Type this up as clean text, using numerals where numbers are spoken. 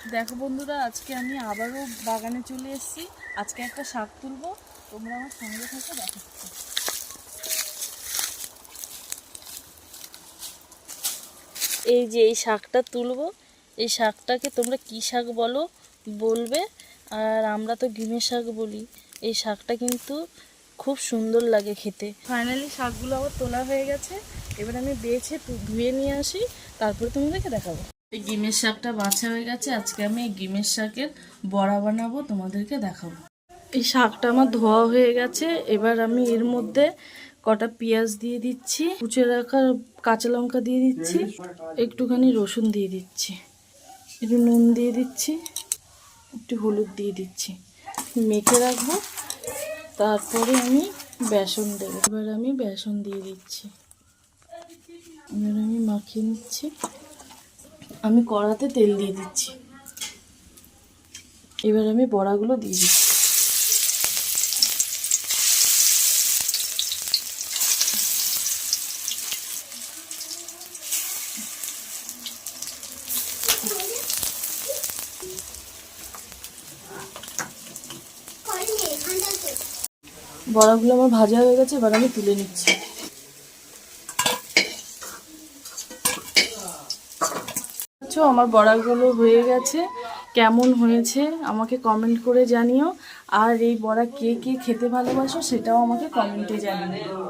দেখো বন্ধুরা, আজকে আমি আবারও বাগানে চলে এসেছি। আজকে একটা শাক তুলবো, তোমরা আমার সঙ্গে থাকো, দেখাচ্ছি। এই যে এই শাকটা তুলবো, এই শাকটাকে তোমরা কি শাক বলো বলবে, আর আমরা তো গিমের শাক বলি। এই শাকটা কিন্তু খুব সুন্দর লাগে খেতে। ফাইনালি শাকগুলো আবার তোলা হয়ে গেছে, এবার আমি বেছে ধুয়ে নিয়ে আসি, তারপরে তোমাদেরকে দেখাবো। এই গিমের শাকটা বাছা হয়ে গেছে, আজকে আমি এই গিমের শাকের বড়া বানাবো, তোমাদেরকে দেখাবো। এই শাকটা আমার ধোয়া হয়ে গেছে, এবার আমি এর মধ্যে কটা পেঁয়াজ দিয়ে দিচ্ছি, কুচে রাখা কাঁচা লঙ্কা দিয়ে দিচ্ছি, একটুখানি রসুন দিয়ে দিচ্ছি, একটু নুন দিয়ে দিচ্ছি, একটু হলুদ দিয়ে দিচ্ছি, মেখে রাখবো। তারপরে আমি বেসন দেবো। এবার আমি বেসন দিয়ে দিচ্ছি, এবার আমি মাখিয়ে নিচ্ছি। আমি কড়াতে তেল দিয়ে দিচ্ছি, এবার আমি বড়াগুলো দিয়ে দিচ্ছি। বড়াগুলো আমার ভাজা হয়ে গেছে, এবার আমি তুলে নিচ্ছি। আমার বড়াগুলো হয়ে গেছে, কেমন হয়েছে আমাকে কমেন্ট করে জানিও। আর এই বড়া কে কে খেতে ভালোবাসো সেটাও আমাকে কমেন্টে জানিও।